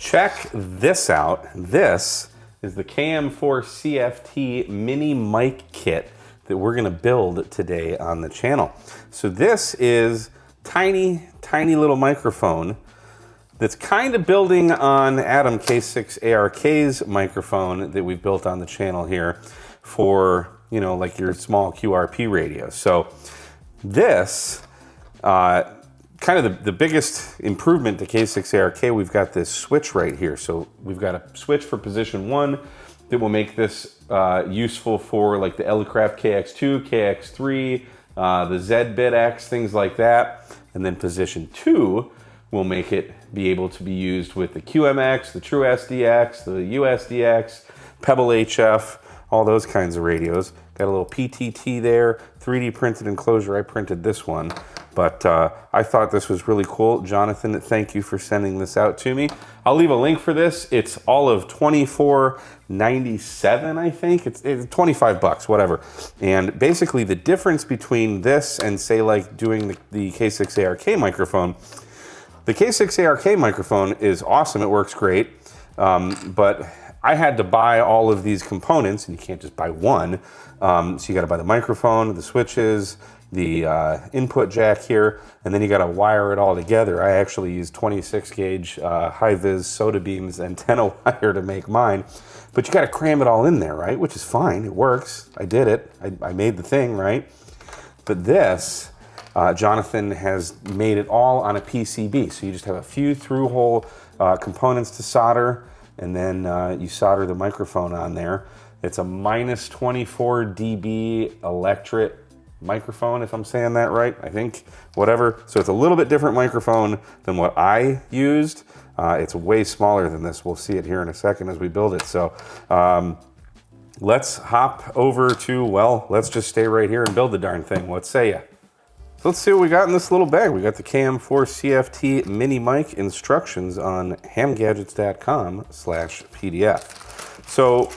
Check this out. This is the KM4CFT mini mic kit that we're gonna build today on the channel. So this is tiny little microphone that's kind of building on Adam K6ARK's microphone that we've built on the channel here for, you know, like your small QRP radio. So this, kind of the biggest improvement to K6ARK, we've got this switch right here. So we've got a switch for position 1 that will make this useful for like the Elecraft KX2, KX3, the ZBitx, things like that. And then position 2 will make it be able to be used with the QMX, the truSDX, the usdx, Pebble HF, all those kinds of radios. Got a little PTT there, 3D printed enclosure. I printed this one. But I thought this was really cool. Jonathan, thank you for sending this out to me. I'll leave a link for this. It's all of $24.97, I think. It's 25 bucks, whatever. And basically the difference between this and say like doing the K6ARK microphone, the K6ARK microphone is awesome. It works great. But I had to buy all of these components, and you can't just buy one. So you gotta buy the microphone, the switches, the input jack here, and then you got to wire it all together. I actually used 26 gauge high-vis soda beams antenna wire to make mine, but you got to cram it all in there, right? Which is fine, it works. I did it, I made the thing, right? But this, Jonathan has made it all on a PCB, so you just have a few through-hole components to solder, and then you solder the microphone on there. It's a minus 24 dB electret microphone, if I'm saying that right, I think, whatever. So it's a little bit different microphone than what I used. It's way smaller than this. We'll see it here in a second as we build it. So let's hop over to, well, let's just stay right here and build the darn thing. What say ya? So let's see what we got in this little bag. We got the KM4CFT mini mic instructions on hamgadgets.com/PDF. So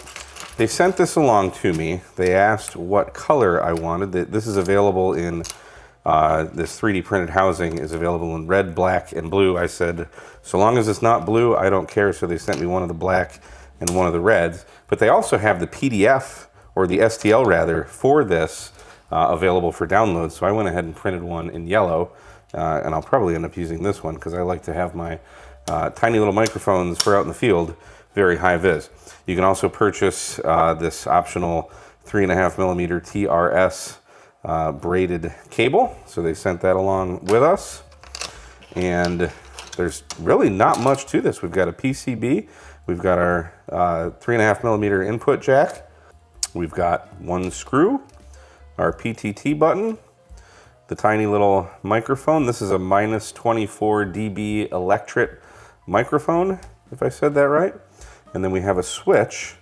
they sent this along to me. They asked what color I wanted. This is available in, this 3D printed housing is available in red, black, and blue. I said, so long as it's not blue, I don't care. So they sent me one of the black and one of the reds. But they also have the PDF, or the STL rather, for this available for download. So I went ahead and printed one in yellow. And I'll probably end up using this one because I like to have my tiny little microphones for out in the field very high vis. You can also purchase this optional 3.5mm TRS braided cable. So they sent that along with us. And there's really not much to this. We've got a PCB. We've got our 3.5mm input jack. We've got one screw, our PTT button, the tiny little microphone. This is a minus 24 dB electret microphone, if I said that right. And then we have a switch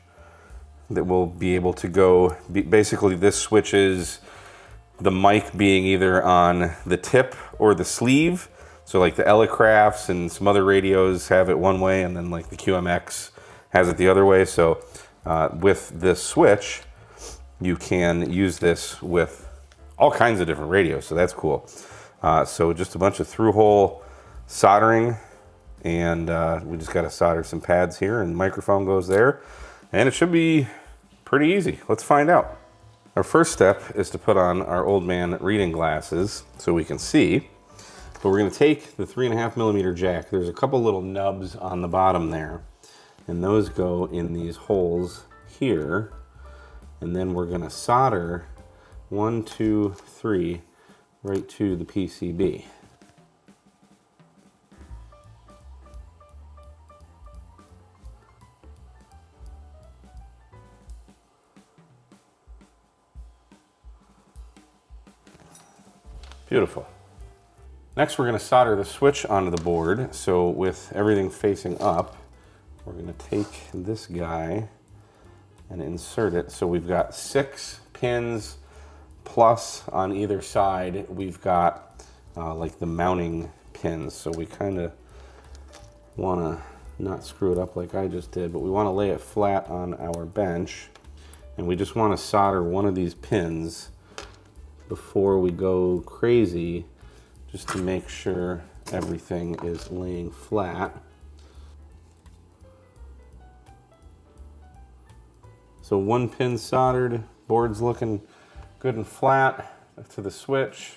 that will be able to go, basically this switches the mic being either on the tip or the sleeve. So like the Elecrafts and some other radios have it one way, and then like the QMX has it the other way. So with this switch, you can use this with all kinds of different radios, so that's cool. So just a bunch of through-hole soldering, and we just got to solder some pads here, and the microphone goes there, and it should be pretty easy. Let's find out. Our first step is to put on our old man reading glasses so we can see. But we're going to take the 3.5mm jack. There's a couple little nubs on the bottom there, and those go in these holes here. And then we're going to solder 1, 2, 3 right to the PCB. Beautiful. Next, we're going to solder the switch onto the board. So with everything facing up, we're going to take this guy and insert it. So we've got 6 pins plus on either side. We've got like the mounting pins. So we kind of want to not screw it up like I just did, but we want to lay it flat on our bench. And we just want to solder one of these pins before we go crazy, just to make sure everything is laying flat. So one pin soldered, board's looking good and flat to the switch.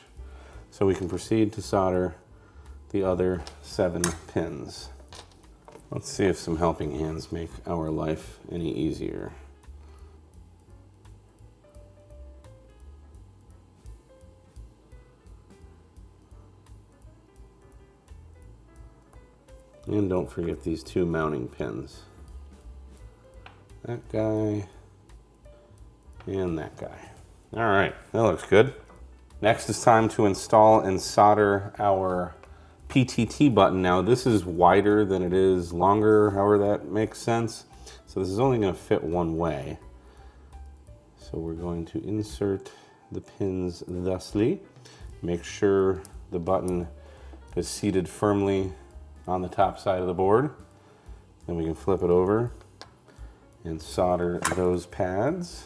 So we can proceed to solder the other 7 pins. Let's see if some helping hands make our life any easier. And don't forget these 2 mounting pins. That guy and that guy. All right, that looks good. Next is time to install and solder our PTT button. Now this is wider than it is longer, however that makes sense. So this is only going to fit one way. So we're going to insert the pins thusly. Make sure the button is seated firmly on the top side of the board. Then we can flip it over and solder those pads.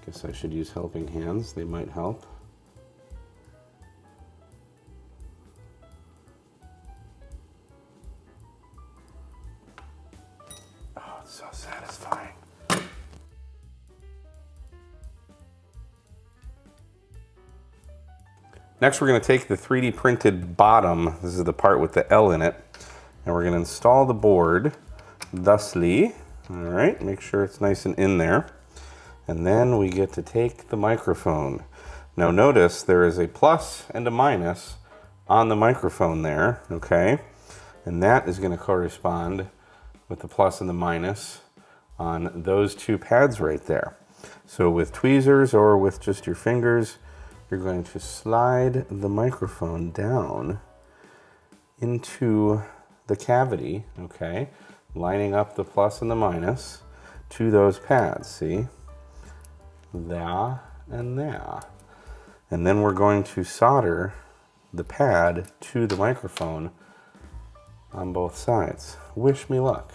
Guess I should use helping hands, they might help. Oh, it's so satisfying. Next, we're going to take the 3D printed bottom, this is the part with the L in it, and we're going to install the board thusly. All right, make sure it's nice and in there. And then we get to take the microphone. Now notice there is a plus and a minus on the microphone there, okay? And that is going to correspond with the plus and the minus on those 2 pads right there. So with tweezers or with just your fingers, you're going to slide the microphone down into the cavity, okay? Lining up the plus and the minus to those pads, see? There and there. And then we're going to solder the pad to the microphone on both sides. Wish me luck.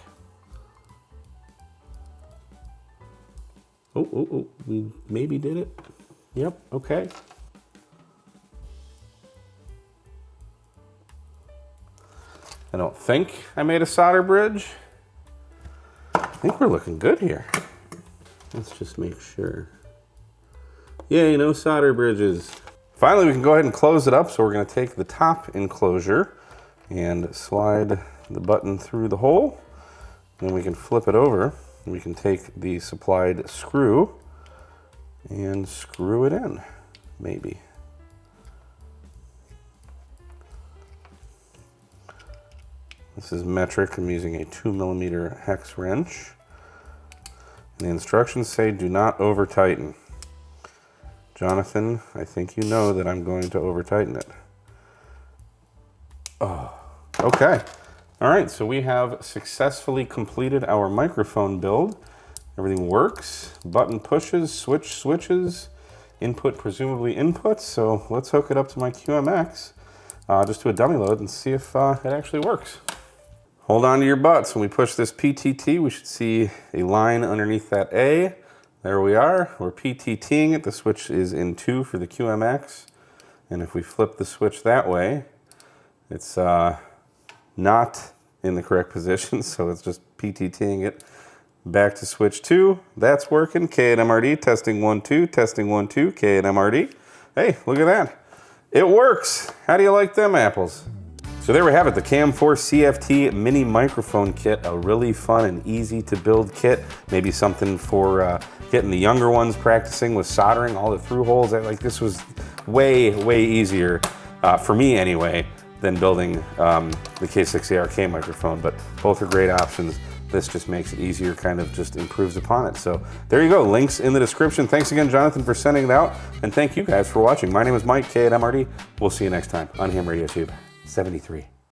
Oh, we maybe did it. Yep, okay. I don't think I made a solder bridge. I think we're looking good here. Let's just make sure. Yay, no solder bridges. Finally, we can go ahead and close it up. So we're going to take the top enclosure and slide the button through the hole. Then we can flip it over. We can take the supplied screw and screw it in, maybe. This is metric. I'm using a 2mm hex wrench. And the instructions say do not over tighten. Jonathan, I think you know that I'm going to over tighten it. Oh, okay. All right, so we have successfully completed our microphone build. Everything works. Button pushes, switch switches, input presumably inputs. So let's hook it up to my QMX. Just do a dummy load and see if it actually works. Hold on to your butts. When we push this PTT, we should see a line underneath that A. There we are. We're PTTing it. The switch is in 2 for the QMX. And if we flip the switch that way, it's not in the correct position, so it's just PTTing it back to switch 2. That's working. K and MRD, testing 1, 2, testing 1, 2, K and MRD. Hey, look at that. It works. How do you like them apples? So there we have it, the KM4CFT mini microphone kit, a really fun and easy to build kit. Maybe something for getting the younger ones practicing with soldering all the through holes. Like this was way, way easier, for me anyway, than building the K6ARK microphone, but both are great options. This just makes it easier, kind of just improves upon it. So there you go, links in the description. Thanks again, Jonathan, for sending it out. And thank you guys for watching. My name is Mike, K at MRD. We'll see you next time on Ham Radio Tube 73.